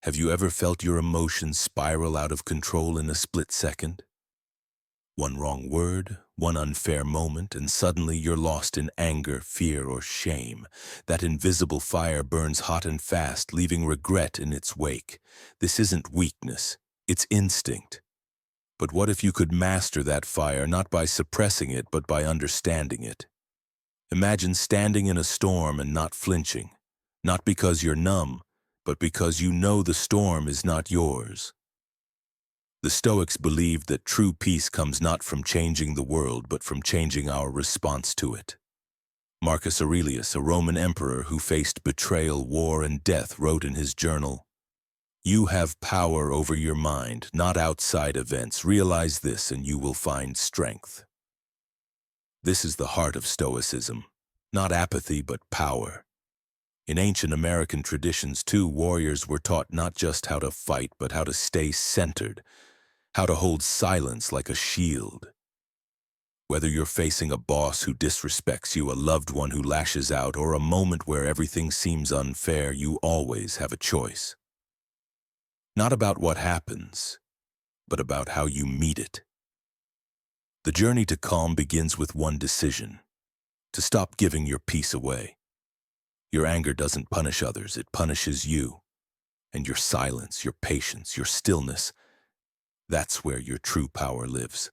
Have you ever felt your emotions spiral out of control in a split second? One wrong word, one unfair moment, and suddenly you're lost in anger, fear, or shame. That invisible fire burns hot and fast, leaving regret in its wake. This isn't weakness, it's instinct. But what if you could master that fire, not by suppressing it, but by understanding it? Imagine standing in a storm and not flinching, not because you're numb, but because you know the storm is not yours. The Stoics believed that true peace comes not from changing the world, but from changing our response to it. Marcus Aurelius, a Roman emperor who faced betrayal, war, and death, wrote in his journal, "You have power over your mind, not outside events. Realize this and you will find strength." This is the heart of Stoicism, not apathy but power. In ancient American traditions, too, warriors were taught not just how to fight, but how to stay centered, how to hold silence like a shield. Whether you're facing a boss who disrespects you, a loved one who lashes out, or a moment where everything seems unfair, you always have a choice. Not about what happens, but about how you meet it. The journey to calm begins with one decision: to stop giving your peace away. Your anger doesn't punish others, it punishes you. And your silence, your patience, your stillness, that's where your true power lives.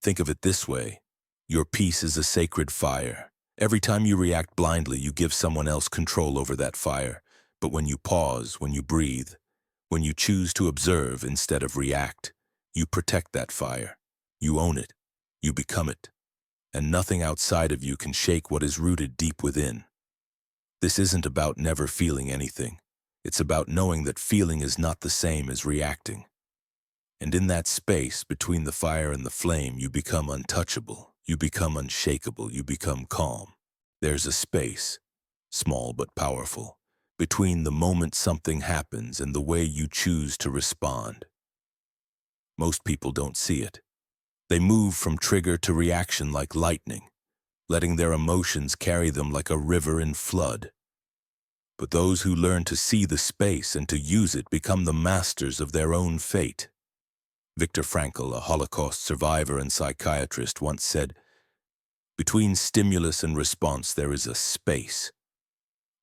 Think of it this way: your peace is a sacred fire. Every time you react blindly, you give someone else control over that fire. But when you pause, when you breathe, when you choose to observe instead of react, you protect that fire. You own it. You become it. And nothing outside of you can shake what is rooted deep within. This isn't about never feeling anything. It's about knowing that feeling is not the same as reacting. And in that space between the fire and the flame, you become untouchable, you become unshakable, you become calm. There's a space, small but powerful, between the moment something happens and the way you choose to respond. Most people don't see it. They move from trigger to reaction like lightning, letting their emotions carry them like a river in flood. But those who learn to see the space and to use it become the masters of their own fate. Viktor Frankl, a Holocaust survivor and psychiatrist, once said, "Between stimulus and response there is a space.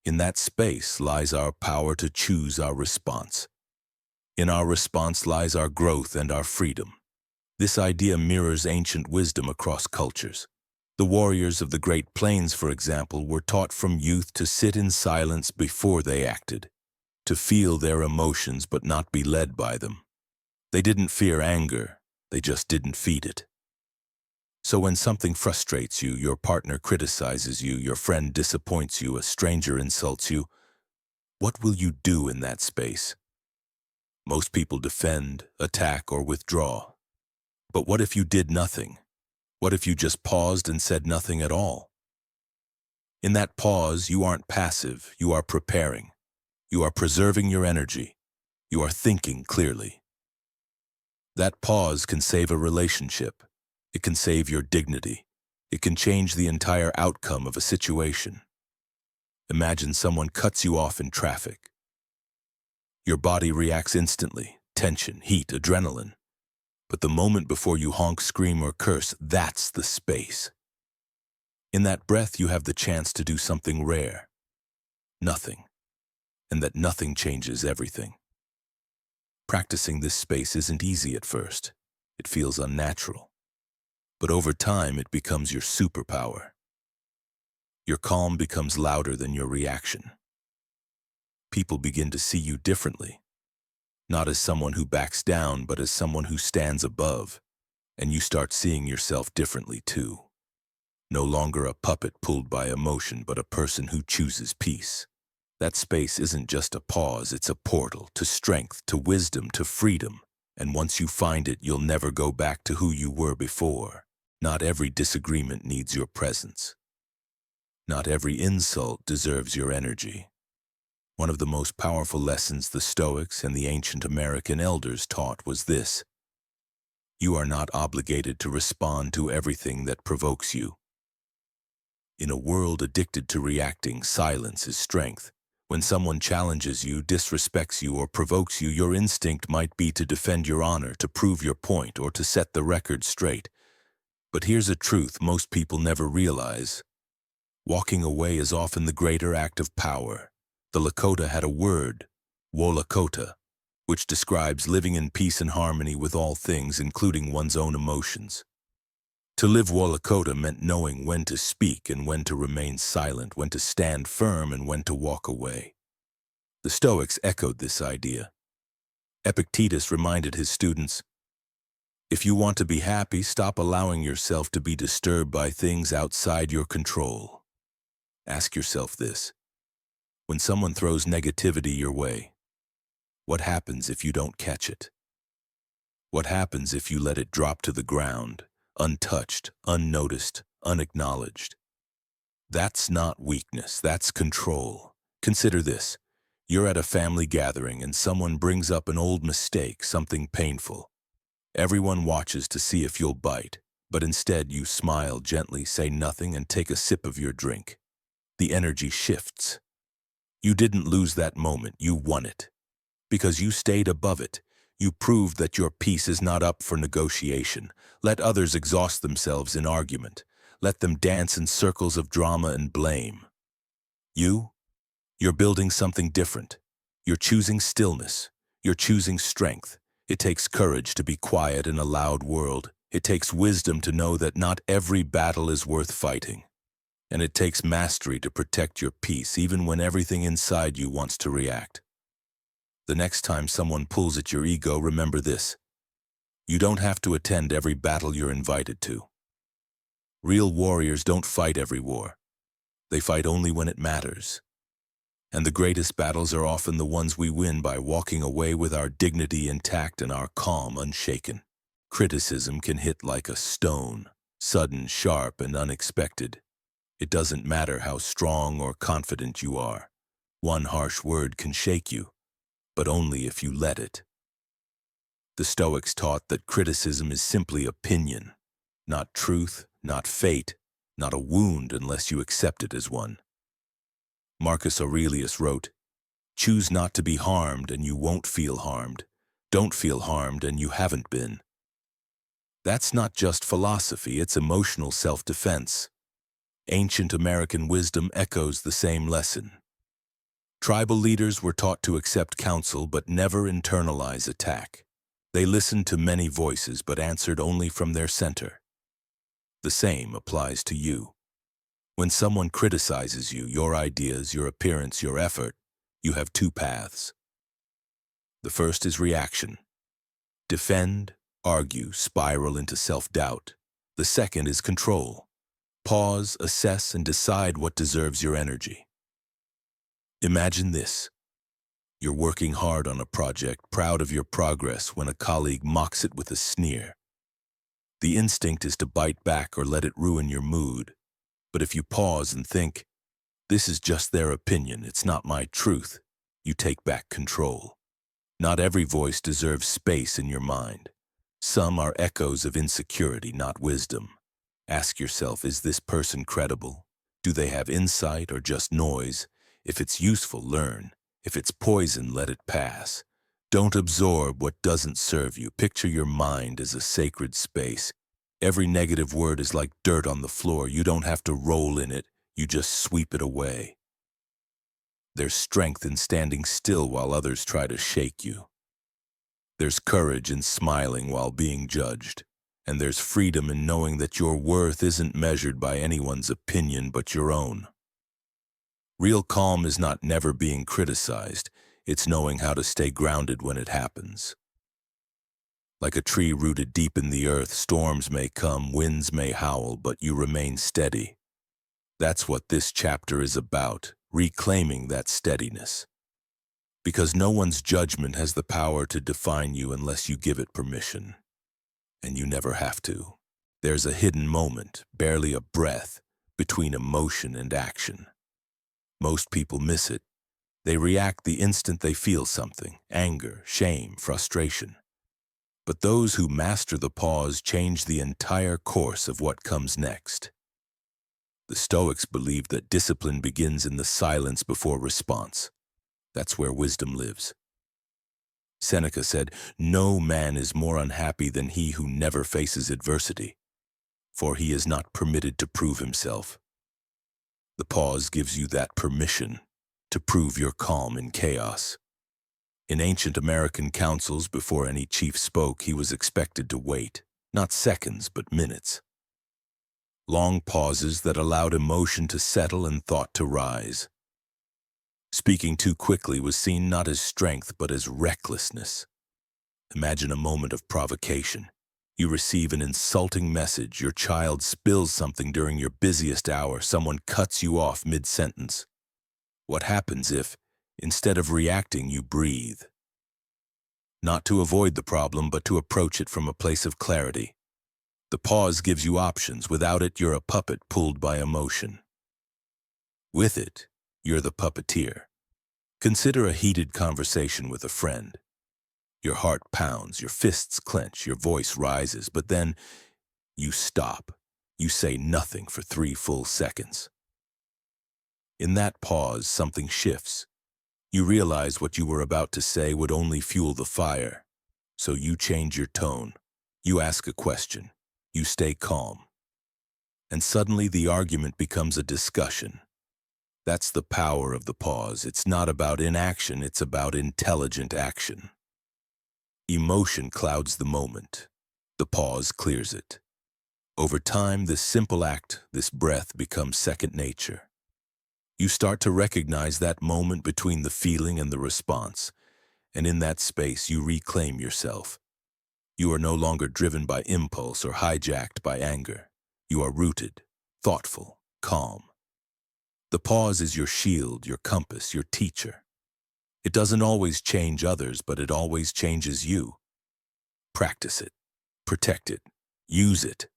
In that space lies our power to choose our response. In our response lies our growth and our freedom." This idea mirrors ancient wisdom across cultures. The warriors of the Great Plains, for example, were taught from youth to sit in silence before they acted, to feel their emotions but not be led by them. They didn't fear anger, they just didn't feed it. So when something frustrates you, your partner criticizes you, your friend disappoints you, a stranger insults you, what will you do in that space? Most people defend, attack, or withdraw. But what if you did nothing? What if you just paused and said nothing at all? In that pause, you aren't passive, you are preparing. You are preserving your energy. You are thinking clearly. That pause can save a relationship. It can save your dignity. It can change the entire outcome of a situation. Imagine someone cuts you off in traffic. Your body reacts instantly: tension, heat, adrenaline. But the moment before you honk, scream, or curse, that's the space. In that breath, you have the chance to do something rare. Nothing. And that nothing changes everything. Practicing this space isn't easy at first. It feels unnatural. But over time, it becomes your superpower. Your calm becomes louder than your reaction. People begin to see you differently. Not as someone who backs down, but as someone who stands above. And you start seeing yourself differently too. No longer a puppet pulled by emotion, but a person who chooses peace. That space isn't just a pause, it's a portal to strength, to wisdom, to freedom. And once you find it, you'll never go back to who you were before. Not every disagreement needs your presence. Not every insult deserves your energy. One of the most powerful lessons the Stoics and the ancient American elders taught was this: you are not obligated to respond to everything that provokes you. In a world addicted to reacting, silence is strength. When someone challenges you, disrespects you, or provokes you, your instinct might be to defend your honor, to prove your point, or to set the record straight. But here's a truth most people never realize. Walking away is often the greater act of power. The Lakota had a word, Wolakota, which describes living in peace and harmony with all things, including one's own emotions. To live Wolakota meant knowing when to speak and when to remain silent, when to stand firm and when to walk away. The Stoics echoed this idea. Epictetus reminded his students, "If you want to be happy, stop allowing yourself to be disturbed by things outside your control." Ask yourself this. When someone throws negativity your way, what happens if you don't catch it? What happens if you let it drop to the ground, untouched, unnoticed, unacknowledged? That's not weakness, that's control. Consider this. You're at a family gathering and someone brings up an old mistake, something painful. Everyone watches to see if you'll bite, but instead you smile gently, say nothing, and take a sip of your drink. The energy shifts. You didn't lose that moment, you won it. Because you stayed above it, you proved that your peace is not up for negotiation. Let others exhaust themselves in argument. Let them dance in circles of drama and blame. You're building something different. You're choosing stillness. You're choosing strength. It takes courage to be quiet in a loud world. It takes wisdom to know that not every battle is worth fighting. And it takes mastery to protect your peace even when everything inside you wants to react. The next time someone pulls at your ego, remember this. You don't have to attend every battle you're invited to. Real warriors don't fight every war. They fight only when it matters. And the greatest battles are often the ones we win by walking away with our dignity intact and our calm unshaken. Criticism can hit like a stone, sudden, sharp, and unexpected. It doesn't matter how strong or confident you are. One harsh word can shake you, but only if you let it. The Stoics taught that criticism is simply opinion, not truth, not fate, not a wound unless you accept it as one. Marcus Aurelius wrote, "Choose not to be harmed and you won't feel harmed. Don't feel harmed and you haven't been." That's not just philosophy, it's emotional self-defense. Ancient American wisdom echoes the same lesson. Tribal leaders were taught to accept counsel but never internalize attack. They listened to many voices but answered only from their center. The same applies to you. When someone criticizes you, your ideas, your appearance, your effort, you have two paths. The first is reaction. Defend, argue, spiral into self-doubt. The second is control. Pause, assess, and decide what deserves your energy. Imagine this. You're working hard on a project, proud of your progress, when a colleague mocks it with a sneer. The instinct is to bite back or let it ruin your mood. But if you pause and think, "This is just their opinion, it's not my truth," you take back control. Not every voice deserves space in your mind. Some are echoes of insecurity, not wisdom. Ask yourself, is this person credible? Do they have insight or just noise? If it's useful, learn. If it's poison, let it pass. Don't absorb what doesn't serve you. Picture your mind as a sacred space. Every negative word is like dirt on the floor. You don't have to roll in it, you just sweep it away. There's strength in standing still while others try to shake you. There's courage in smiling while being judged. And there's freedom in knowing that your worth isn't measured by anyone's opinion but your own. Real calm is not never being criticized. It's knowing how to stay grounded when it happens. Like a tree rooted deep in the earth, storms may come, winds may howl, but you remain steady. That's what this chapter is about, reclaiming that steadiness. Because no one's judgment has the power to define you unless you give it permission. And you never have to. There's a hidden moment, barely a breath, between emotion and action. Most people miss it. They react the instant they feel something, anger, shame, frustration. But those who master the pause change the entire course of what comes next. The Stoics believed that discipline begins in the silence before response. That's where wisdom lives. Seneca said, "No man is more unhappy than he who never faces adversity, for he is not permitted to prove himself." The pause gives you that permission to prove your calm in chaos. In ancient American councils, before any chief spoke, he was expected to wait, not seconds, but minutes. Long pauses that allowed emotion to settle and thought to rise. Speaking too quickly was seen not as strength, but as recklessness. Imagine a moment of provocation. You receive an insulting message, your child spills something during your busiest hour, someone cuts you off mid-sentence. What happens if, instead of reacting, you breathe? Not to avoid the problem, but to approach it from a place of clarity. The pause gives you options. Without it, you're a puppet pulled by emotion. With it, you're the puppeteer. Consider a heated conversation with a friend. Your heart pounds, your fists clench, your voice rises, but then you stop. You say nothing for 3 full seconds. In that pause, something shifts. You realize what you were about to say would only fuel the fire. So you change your tone. You ask a question. You stay calm. And suddenly the argument becomes a discussion. That's the power of the pause. It's not about inaction, it's about intelligent action. Emotion clouds the moment. The pause clears it. Over time, this simple act, this breath, becomes second nature. You start to recognize that moment between the feeling and the response, and in that space you reclaim yourself. You are no longer driven by impulse or hijacked by anger. You are rooted, thoughtful, calm. The pause is your shield, your compass, your teacher. It doesn't always change others, but it always changes you. Practice it, protect it, use it.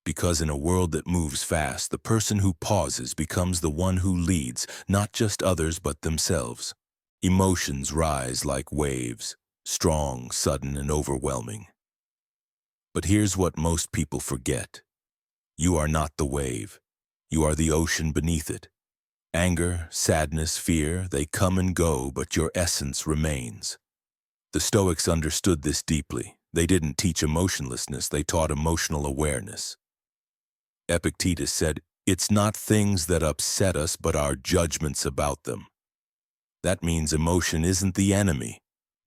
Because in a world that moves fast, the person who pauses becomes the one who leads, not just others but themselves. Emotions rise like waves, strong, sudden, and overwhelming. But here's what most people forget. You are not the wave. You are the ocean beneath it. Anger, sadness, fear, they come and go, but your essence remains. The Stoics understood this deeply. They didn't teach emotionlessness, they taught emotional awareness. Epictetus said, "It's not things that upset us, but our judgments about them." That means emotion isn't the enemy.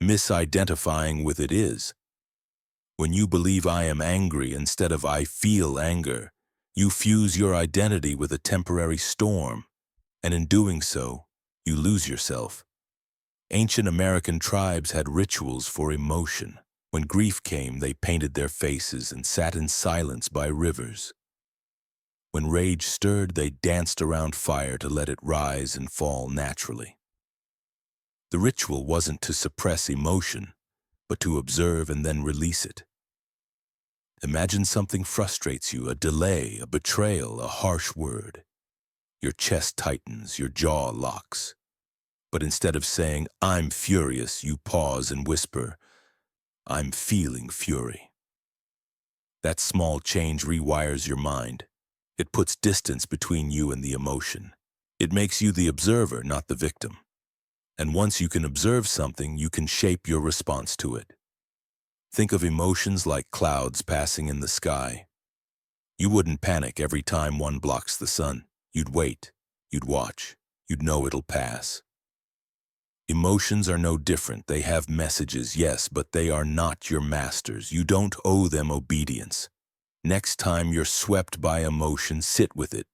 Misidentifying with it is. When you believe I am angry instead of I feel anger, you fuse your identity with a temporary storm, and in doing so, you lose yourself. Ancient American tribes had rituals for emotion. When grief came, they painted their faces and sat in silence by rivers. When rage stirred, they danced around fire to let it rise and fall naturally. The ritual wasn't to suppress emotion, but to observe and then release it. Imagine something frustrates you, a delay, a betrayal, a harsh word. Your chest tightens, your jaw locks. But instead of saying, "I'm furious," you pause and whisper, "I'm feeling fury." That small change rewires your mind. It puts distance between you and the emotion. It makes you the observer, not the victim. And once you can observe something, you can shape your response to it. Think of emotions like clouds passing in the sky. You wouldn't panic every time one blocks the sun. You'd wait, you'd watch, you'd know it'll pass. Emotions are no different. They have messages, yes, but they are not your masters. You don't owe them obedience. Next time you're swept by emotion, sit with it.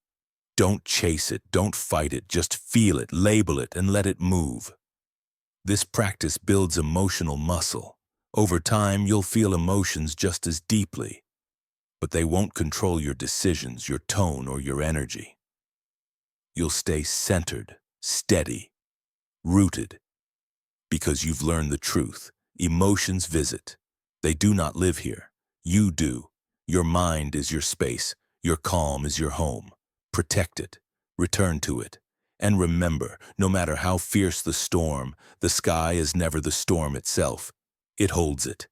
Don't chase it, don't fight it, just feel it, label it, and let it move. This practice builds emotional muscle. Over time, you'll feel emotions just as deeply, but they won't control your decisions, your tone, or your energy. You'll stay centered, steady, rooted, because you've learned the truth. Emotions visit. They do not live here. You do. Your mind is your space. Your calm is your home. Protect it. Return to it. And remember, no matter how fierce the storm, the sky is never the storm itself. It holds it.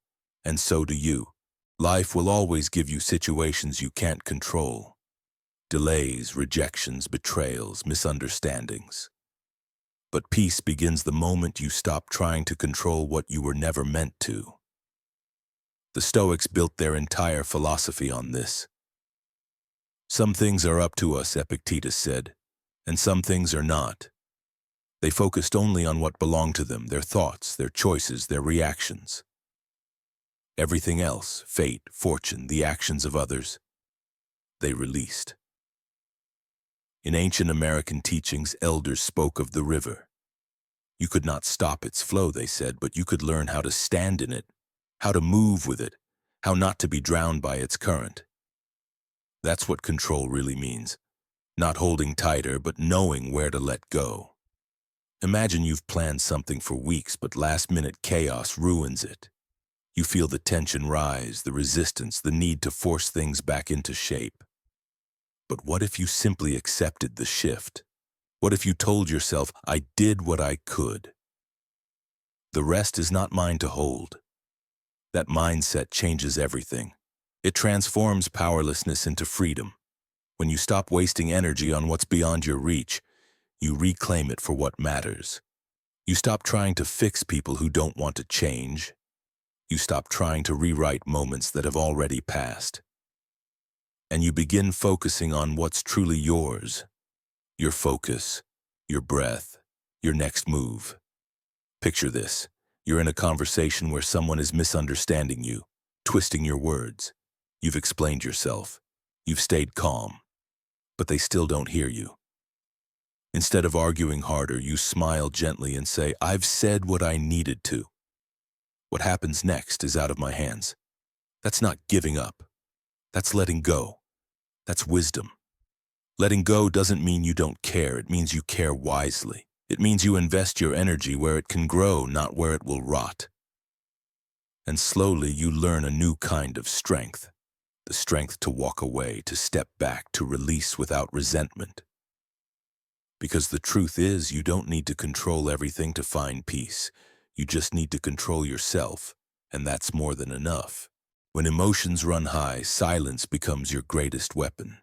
And so do you. Life will always give you situations you can't control. Delays, rejections, betrayals, misunderstandings. But peace begins the moment you stop trying to control what you were never meant to. The Stoics built their entire philosophy on this. Some things are up to us, Epictetus said, and some things are not. They focused only on what belonged to them, their thoughts, their choices, their reactions. Everything else, fate, fortune, the actions of others, they released. In ancient American teachings, elders spoke of the river. You could not stop its flow, they said, but you could learn how to stand in it, how to move with it, how not to be drowned by its current. That's what control really means. Not holding tighter, but knowing where to let go. Imagine you've planned something for weeks, but last-minute chaos ruins it. You feel the tension rise, the resistance, the need to force things back into shape. But what if you simply accepted the shift? What if you told yourself, I did what I could? The rest is not mine to hold. That mindset changes everything. It transforms powerlessness into freedom. When you stop wasting energy on what's beyond your reach, you reclaim it for what matters. You stop trying to fix people who don't want to change. You stop trying to rewrite moments that have already passed. And you begin focusing on what's truly yours. Your focus, your breath, your next move. Picture this. You're in a conversation where someone is misunderstanding you, twisting your words. You've explained yourself. You've stayed calm. But they still don't hear you. Instead of arguing harder, you smile gently and say, I've said what I needed to. What happens next is out of my hands. That's not giving up. That's letting go. That's wisdom. Letting go doesn't mean you don't care. It means you care wisely. It means you invest your energy where it can grow, not where it will rot. And slowly you learn a new kind of strength. The strength to walk away, to step back, to release without resentment. Because the truth is, you don't need to control everything to find peace. You just need to control yourself, and that's more than enough. When emotions run high, silence becomes your greatest weapon.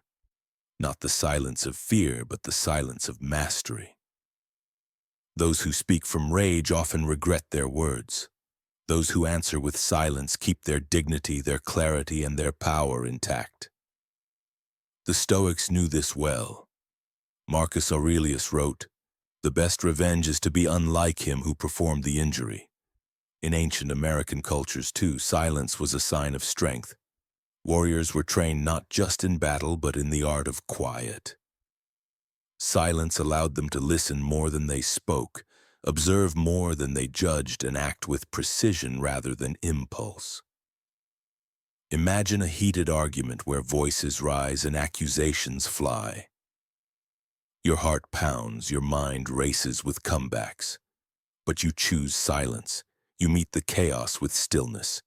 Not the silence of fear, but the silence of mastery. Those who speak from rage often regret their words. Those who answer with silence keep their dignity, their clarity, and their power intact. The Stoics knew this well. Marcus Aurelius wrote, "The best revenge is to be unlike him who performed the injury." In ancient American cultures, too, silence was a sign of strength. Warriors were trained not just in battle, but in the art of quiet. Silence allowed them to listen more than they spoke, observe more than they judged, and act with precision rather than impulse. Imagine a heated argument where voices rise and accusations fly. Your heart pounds, your mind races with comebacks. But you choose silence. You meet the chaos with stillness.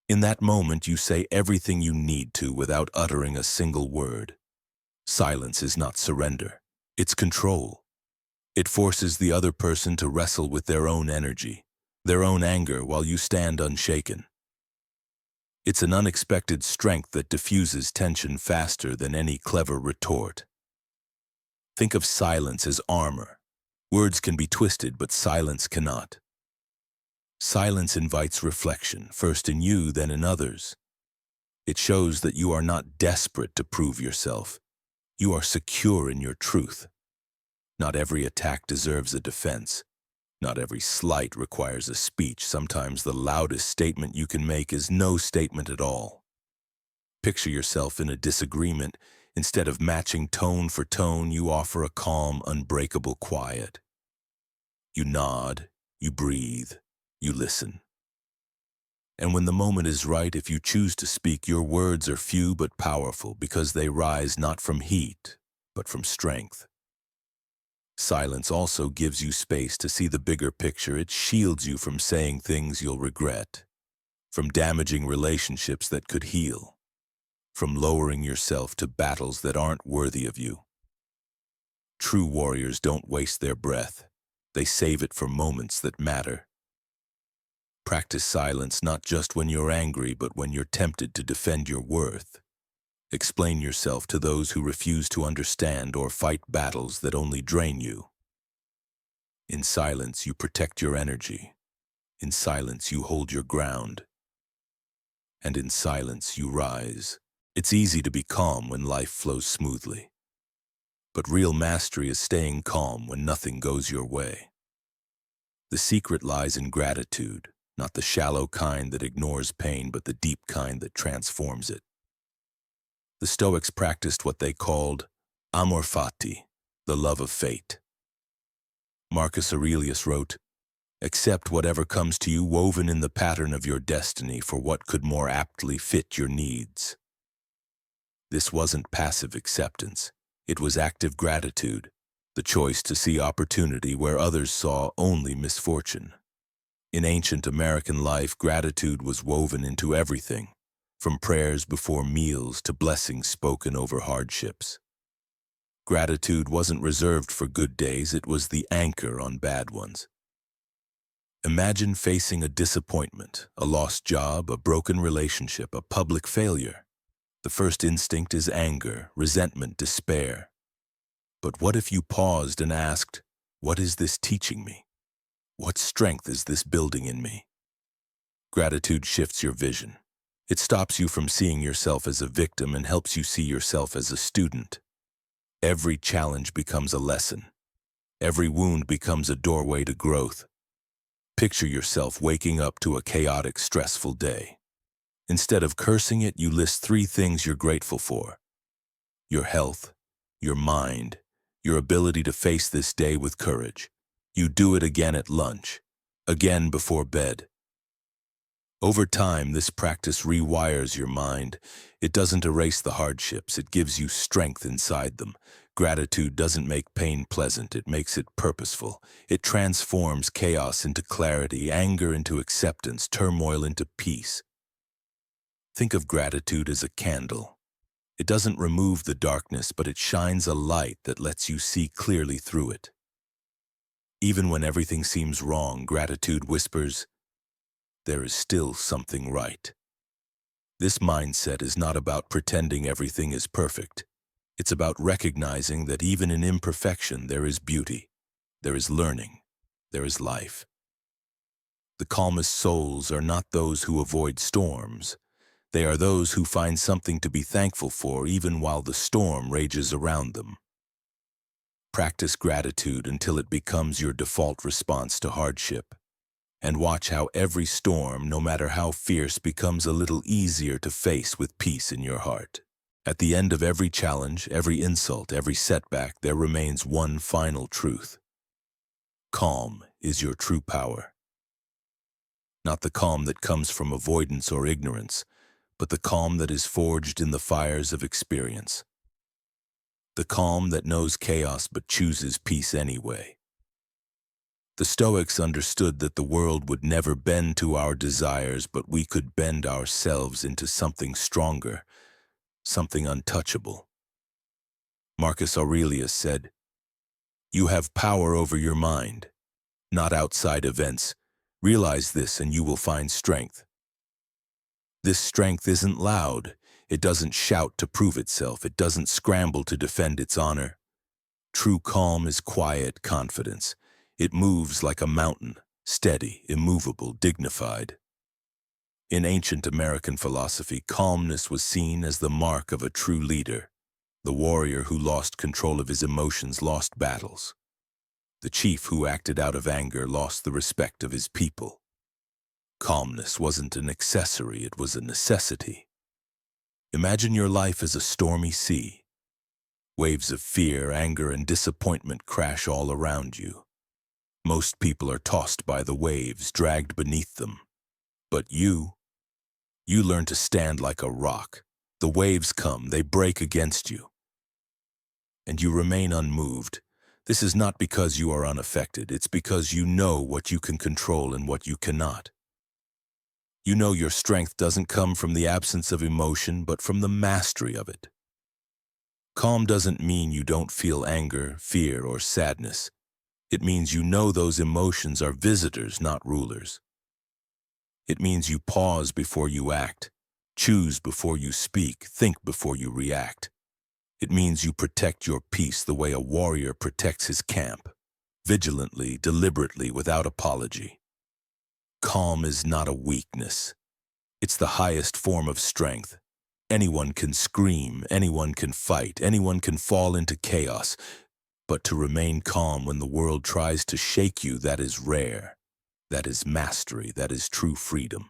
In that moment, you say everything you need to without uttering a single word. Silence is not surrender. It's control. It forces the other person to wrestle with their own energy, their own anger, while you stand unshaken. It's an unexpected strength that diffuses tension faster than any clever retort. Think of silence as armor. Words can be twisted, but silence cannot. Silence invites reflection, first in you, then in others. It shows that you are not desperate to prove yourself. You are secure in your truth. Not every attack deserves a defense. Not every slight requires a speech. Sometimes the loudest statement you can make is no statement at all. Picture yourself in a disagreement. Instead of matching tone for tone, you offer a calm, unbreakable quiet. You nod, you breathe, you listen. And when the moment is right, if you choose to speak, your words are few but powerful because they rise not from heat, but from strength. Silence also gives you space to see the bigger picture. It shields you from saying things you'll regret, from damaging relationships that could heal, from lowering yourself to battles that aren't worthy of you. True warriors don't waste their breath. They save it for moments that matter. Practice silence not just when you're angry, but when you're tempted to defend your worth. Explain yourself to those who refuse to understand or fight battles that only drain you. In silence, you protect your energy. In silence, you hold your ground. And in silence, you rise. It's easy to be calm when life flows smoothly. But real mastery is staying calm when nothing goes your way. The secret lies in gratitude, not the shallow kind that ignores pain, but the deep kind that transforms it. The Stoics practiced what they called Amor Fati, the love of fate. Marcus Aurelius wrote, "Accept whatever comes to you woven in the pattern of your destiny for what could more aptly fit your needs." This wasn't passive acceptance. It was active gratitude, the choice to see opportunity where others saw only misfortune. In ancient American life, gratitude was woven into everything, from prayers before meals to blessings spoken over hardships. Gratitude wasn't reserved for good days, it was the anchor on bad ones. Imagine facing a disappointment, a lost job, a broken relationship, a public failure. The first instinct is anger, resentment, despair. But what if you paused and asked, "What is this teaching me? What strength is this building in me?" Gratitude shifts your vision. It stops you from seeing yourself as a victim and helps you see yourself as a student. Every challenge becomes a lesson. Every wound becomes a doorway to growth. Picture yourself waking up to a chaotic, stressful day. Instead of cursing it, you list 3 things you're grateful for: your health, your mind, your ability to face this day with courage. You do it again at lunch, again before bed. Over time, this practice rewires your mind. It doesn't erase the hardships, it gives you strength inside them. Gratitude doesn't make pain pleasant, it makes it purposeful. It transforms chaos into clarity, anger into acceptance, turmoil into peace. Think of gratitude as a candle. It doesn't remove the darkness, but it shines a light that lets you see clearly through it. Even when everything seems wrong, gratitude whispers, "There is still something right." This mindset is not about pretending everything is perfect. It's about recognizing that even in imperfection there is beauty, there is learning, there is life. The calmest souls are not those who avoid storms. They are those who find something to be thankful for even while the storm rages around them. Practice gratitude until it becomes your default response to hardship. And watch how every storm, no matter how fierce, becomes a little easier to face with peace in your heart. At the end of every challenge, every insult, every setback, there remains one final truth. Calm is your true power. Not the calm that comes from avoidance or ignorance, but the calm that is forged in the fires of experience. The calm that knows chaos but chooses peace anyway. The Stoics understood that the world would never bend to our desires, but we could bend ourselves into something stronger, something untouchable. Marcus Aurelius said, "You have power over your mind, not outside events. Realize this and you will find strength." This strength isn't loud. It doesn't shout to prove itself. It doesn't scramble to defend its honor. True calm is quiet confidence. It moves like a mountain, steady, immovable, dignified. In ancient American philosophy, calmness was seen as the mark of a true leader. The warrior who lost control of his emotions lost battles. The chief who acted out of anger lost the respect of his people. Calmness wasn't an accessory, it was a necessity. Imagine your life as a stormy sea. Waves of fear, anger, and disappointment crash all around you. Most people are tossed by the waves, dragged beneath them. But you learn to stand like a rock. The waves come, they break against you. And you remain unmoved. This is not because you are unaffected, it's because you know what you can control and what you cannot. You know your strength doesn't come from the absence of emotion, but from the mastery of it. Calm doesn't mean you don't feel anger, fear, or sadness. It means you know those emotions are visitors, not rulers. It means you pause before you act, choose before you speak, think before you react. It means you protect your peace the way a warrior protects his camp. vigilantly, deliberately, without apology. Calm is not a weakness. It's the highest form of strength. Anyone can scream, anyone can fight, anyone can fall into chaos, but to remain calm when the world tries to shake you, that is rare. That is mastery, that is true freedom.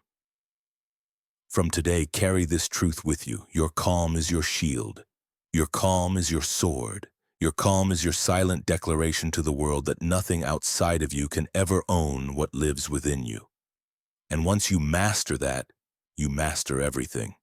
From today, carry this truth with you. Your calm is your shield. Your calm is your sword. Your calm is your silent declaration to the world that nothing outside of you can ever own what lives within you. And once you master that, you master everything.